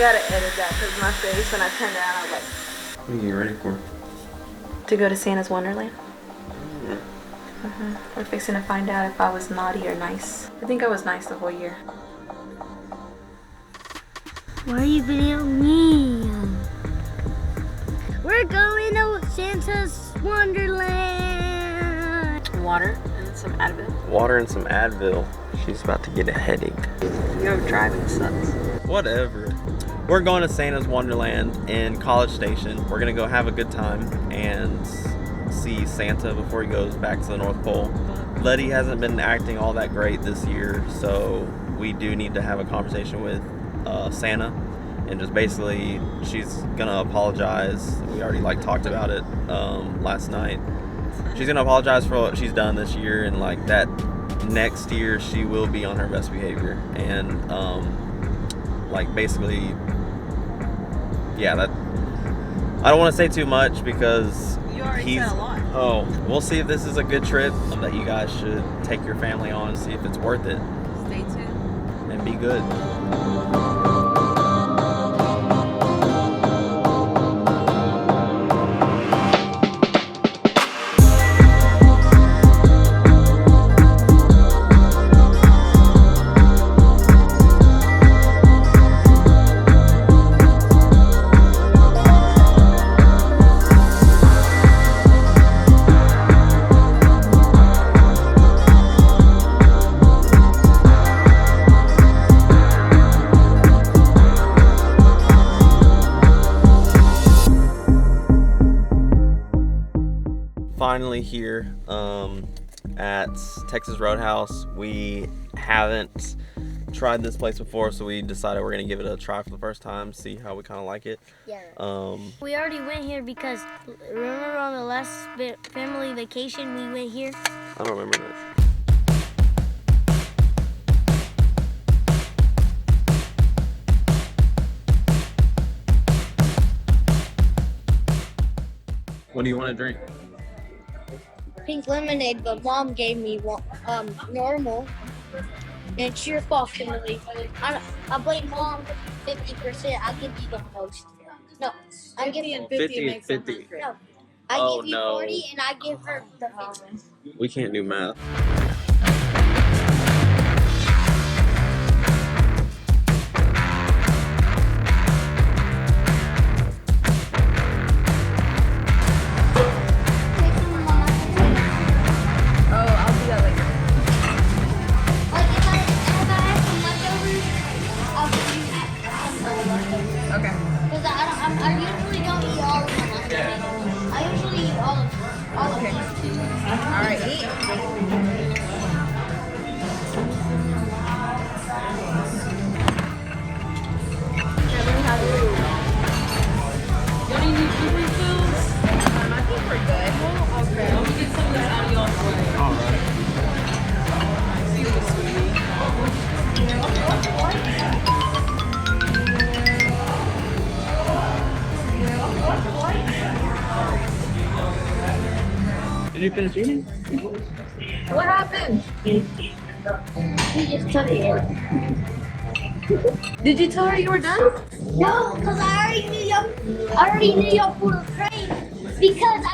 gotta edit that because my face when I turned around, I was like, what are you getting ready for? to go to Santa's Wonderland. Yeah. We're fixing to find out if I was naughty or nice. I think I was nice the whole year. Why are you videoing me? We're going to Santa's Wonderland. Water and some Advil. Water and some Advil. She's about to get a headache. Your driving sucks. Whatever. We're going to Santa's Wonderland in College Station. We're gonna go have a good time and see Santa before he goes back to the North Pole. Letty hasn't been acting all that great this year, so we do need to have a conversation with Santa, and just basically she's gonna apologize. We already talked about it last night. She's gonna apologize for what she's done this year, and that next year she will be on her best behavior, and basically, yeah, that I don't want to say too much because You already said a lot. Oh, we'll see if this is a good trip that you guys should take your family on and see if it's worth it. Stay tuned. And be good. Finally here at Texas Roadhouse. We haven't tried this place before, so we decided we're gonna give it a try for the first time, see how we kind of like it. Yeah. We already went here because remember on the last family vacation we went here? I don't remember this. What do you want to drink? Pink lemonade, but Mom gave me normal. And it's your fault, Kimberly. I blame Mom 50%. I'll give you the most. No, I give you 50 makes 50. No, I Oh, give you no. 40 and I give her the 50. We can't do math. I usually don't eat all of them. I usually eat all of them. All right, eat. Y'all need two refills? I think we're good. Okay. Let me get some of this out of y'all's way. All right. See you, sweetie. Did you finish eating? What happened? He just took it. Did you tell her you were done? No, because I already knew your food was great. Because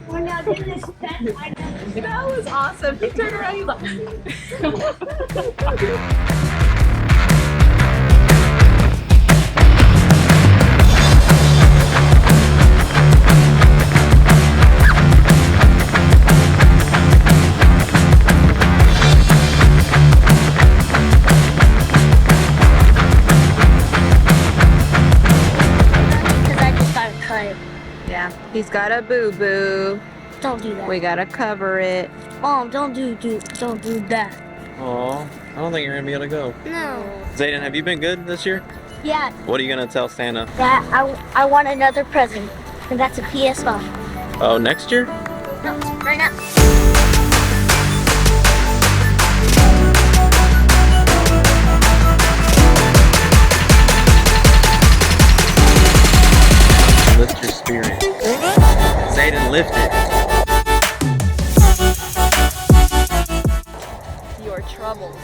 when y'all did this test, I know. That was awesome. He turned around, he like. Yeah, he's got a boo-boo. Don't do that. We gotta cover it. Mom, don't do that. Aw, I don't think you're gonna be able to go. No. Zayden, have you been good this year? Yeah, What are you gonna tell Santa? that I want another present, and that's a PS5. Oh, next year? No, right now. Lift your spirit. Zayden, lift it. Your troubles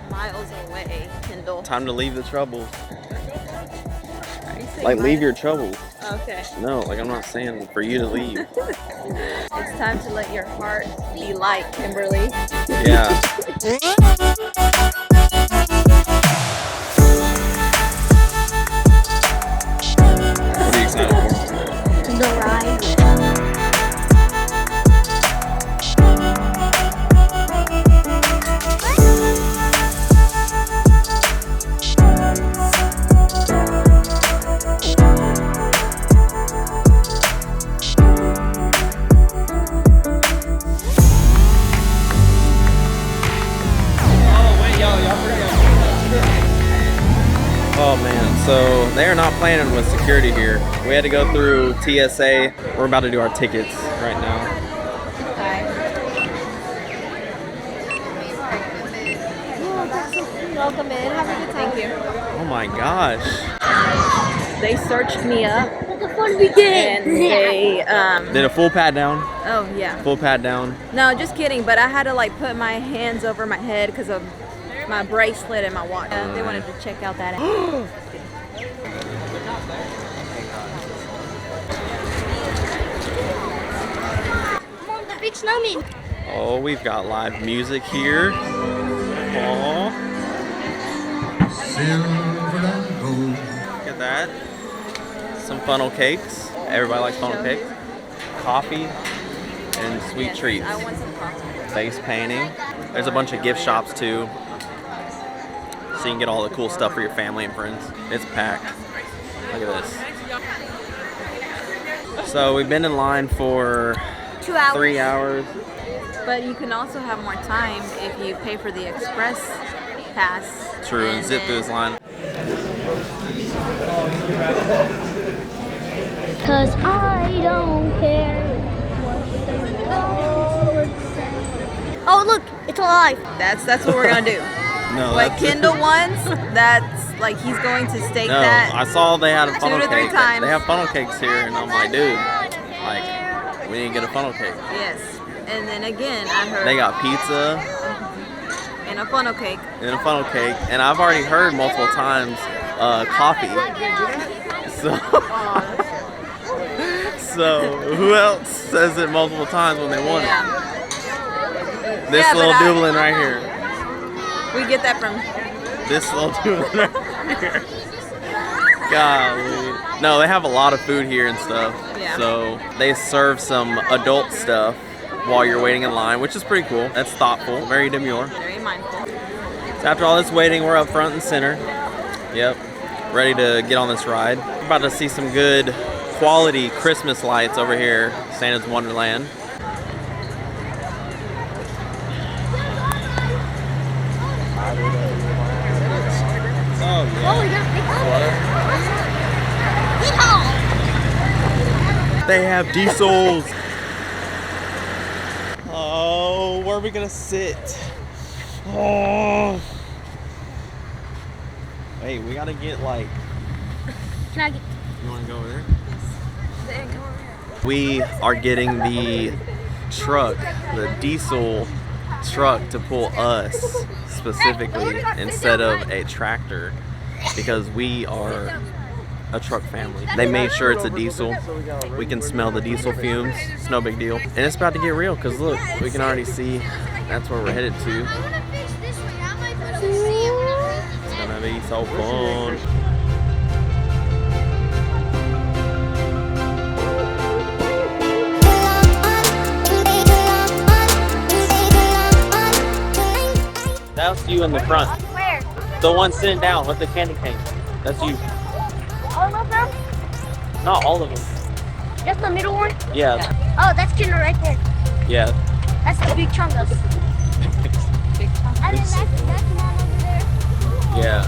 miles away. Kendall. Time to leave the troubles. Are you saying Like, leave bye? your troubles. Okay. No, like, I'm not saying for you to leave. It's time to let your heart be light, Kimberly. Yeah. What are you excited for? The ride. Oh man, so they are not planning with security here. We had to go through TSA. We're about to do our tickets right now. Welcome in. Have a good time. Thank you. Oh my gosh. They searched me up What the fun we did. and they Did a full pat down? oh yeah. Full pat down. No, just kidding, but I had to like put my hands over my head because of my bracelet and my watch. They wanted to check out that. Mom, the big snowman. Oh, we've got live music here. Oh, Silver and gold. look at that. Some funnel cakes. Everybody likes funnel cakes. Coffee and sweet Yes, treats. I want some coffee. Face painting. There's a bunch of gift shops too. So you can get all the cool stuff for your family and friends. It's packed. Look at this. So we've been in line for 2 hours. 3 hours. But you can also have more time if you pay for the express pass. True, and zip through this line. Cause I don't care what they all say. Oh look, it's alive. That's what we're gonna do. No, What that's Kendall wants, that's like he's going to stake No, that. I saw they had a funnel 2 to 3 cake. times. They have funnel cakes here, and I'm like, dude, like, we didn't get a funnel cake. Yes. And then again, I heard They got pizza and a funnel cake. and a funnel cake, and I've already heard multiple times coffee. So who else says it multiple times when they want it? Yeah. This Yeah, but little I- dublin right here. We get that from This little dublin right here. Golly. No, they have a lot of food here and stuff. Yeah. So they serve some adult stuff while you're waiting in line, which is pretty cool. That's thoughtful, very demure. very mindful. So after all this waiting, we're up front and center. Yep, ready to get on this ride. We're about to see some good quality Christmas lights over here, Santa's Wonderland. Oh Oh, we got big. They have diesels. Oh, where are we gonna sit? Oh. Wait, we gotta get like. Can I get? You wanna go over there? We are getting the truck, the diesel truck to pull us specifically instead of a tractor because we are a truck family. They made sure it's a diesel. We can smell the diesel fumes. It's no big deal. And it's about to get real because look, we can already see that's where we're headed to. It's gonna be so fun. That's you in the front. Where? The one sitting down with the candy cane. That's you. All of them? Not all of them. Just the middle one? Yeah. Oh, that's Kinder right there. Yeah. That's the big chungus. And then that's mom over there. Yeah.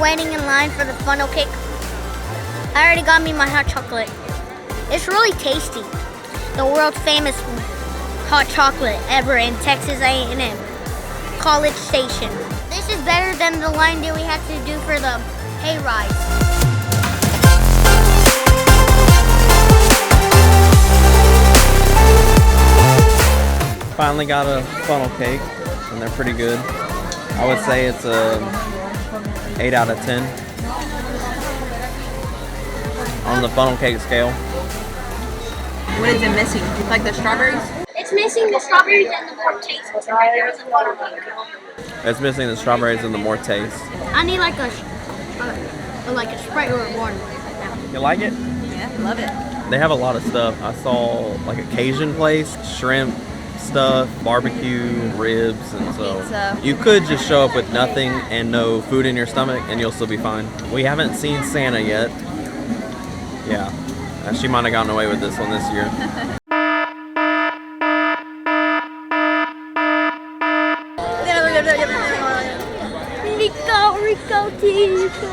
waiting in line for the funnel cake. I already got me my hot chocolate. It's really tasty. The world famous hot chocolate ever in Texas A&M College Station. This is better than the line that we had to do for the hayride. Finally got a funnel cake, and they're pretty good. I would say it's a 8 out of 10 on the funnel cake scale. What is it missing? Like the strawberries? It's missing the strawberries and the more taste. There's a funnel cake. It's missing the strawberries and the more taste. I need like a Sprite or a water. You like it? Yeah, love it. They have a lot of stuff. I saw like a Cajun place, shrimp stuff, barbecue, ribs, and so Pizza. you could just show up with nothing and no food in your stomach and you'll still be fine. We haven't seen Santa yet. Yeah, she might have gotten away with this one this year. Rico, Tico.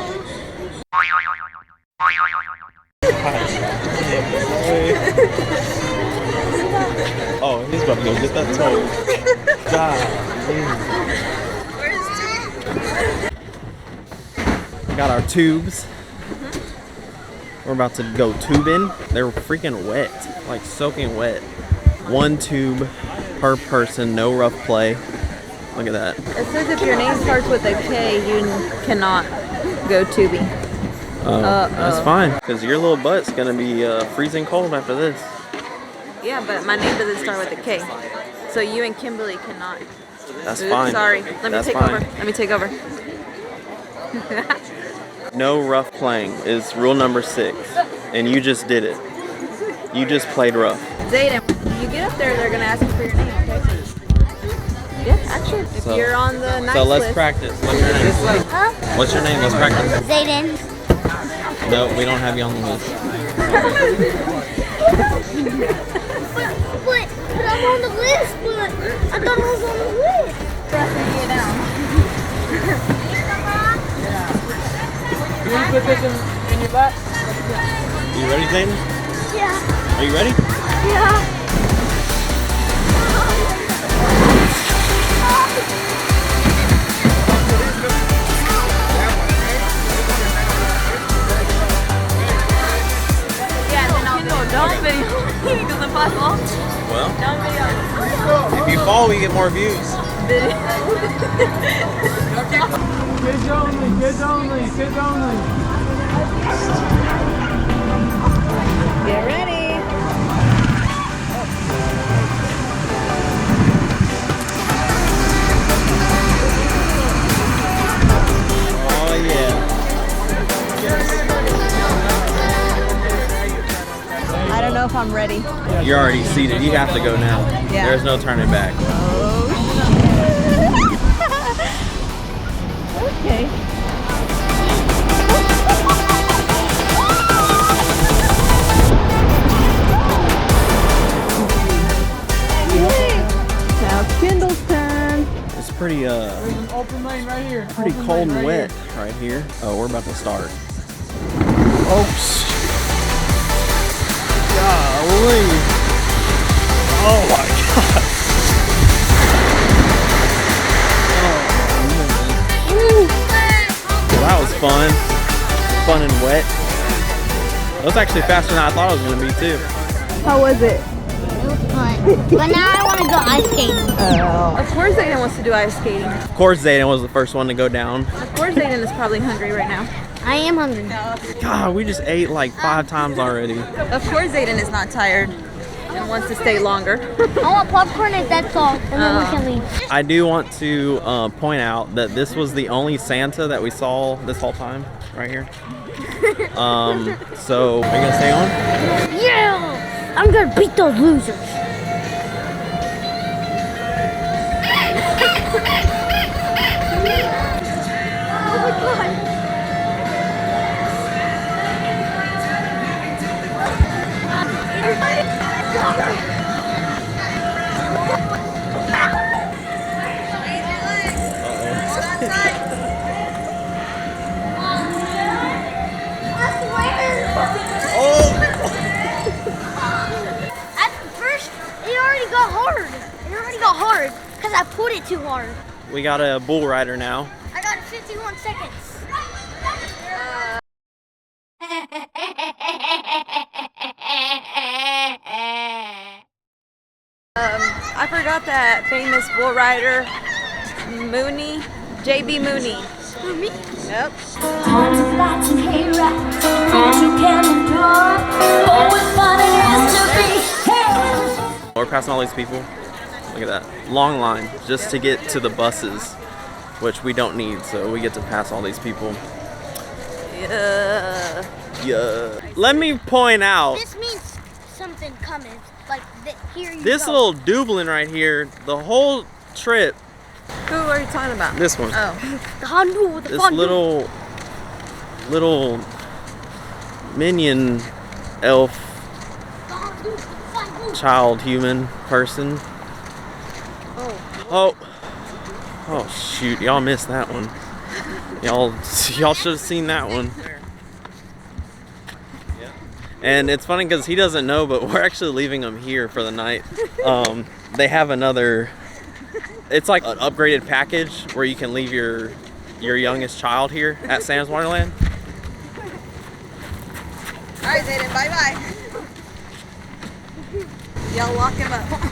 Oh, he's about to go get that toe. God. Got our tubes. We're about to go tubing. They're freaking wet, like soaking wet. 1 tube per person, no rough play. Look at that. It says if your name starts with a K, you cannot go tubing. That's fine, because your little butt's gonna be freezing cold after this. Yeah, but my name doesn't start with a K. So you and Kimberly cannot. That's Oops, fine. Sorry. Let me take over. Let me take over. No rough playing is rule number 6, and you just did it. You just played rough. Zayden, when you get up there, they're gonna ask you for your name, okay? Yeah, actually. If you're on the nice So let's list. practice. What's your name? Huh? What's your name? Let's practice. Zayden. No, we don't have you on the list. But I'm on the list, but I thought I was on the list. You want to put this in your butt? You ready, Zayden? Yeah. Are you ready? Yeah. Don't video because if I fall, Well, don't video. if you fall, we get more views. Kids only, kids only, kids only. Get ready. Oh, yeah. I don't know if I'm ready. You're already seated. You have to go now. Yeah. There's no turning back. Okay. Now it's Kendall's turn. It's pretty There's an open lane right here. pretty Open cold lane and right wet here. right here. Oh, we're about to start. Oops. Golly. Oh my god. Well, that was fun. Fun and wet. It was actually faster than I thought it was going to be too. How was it? But now I want to go ice skating. Of course Zayden wants to do ice skating. Of course, Zayden was the first one to go down. Of course Zayden is probably hungry right now. I am hungry. God, we just ate like 5 times already. Of course Zayden is not tired and wants to stay longer. I want popcorn if that's all, and then we can leave. I do want to point out that this was the only Santa that we saw this whole time, right here. So, are you gonna stay on? Yeah! I'm gonna beat those losers. hard. It already got hard because I put it too hard. We got a bull rider now. I got 51 seconds. I forgot that famous bull rider, Mooney, J.B. Mooney. Who, me? Yep. We're passing all these people. Look at that. Long line just to get to the buses, which we don't need, so we get to pass all these people. Yeah. Yeah. Let me point out, This means something coming. Like, here you this go. little Dublin right here, the whole trip, Who are you talking about? this one. Oh. The Hondu, the This fondue. little minion elf The Hondu, the fondue. child human person. Oh shoot, y'all missed that one. Y'all should have seen that one. And it's funny because he doesn't know, but we're actually leaving him here for the night. They have another, it's like an upgraded package where you can leave your youngest child here at Santa's Wonderland. All right, Zayden, bye-bye. Y'all lock him up.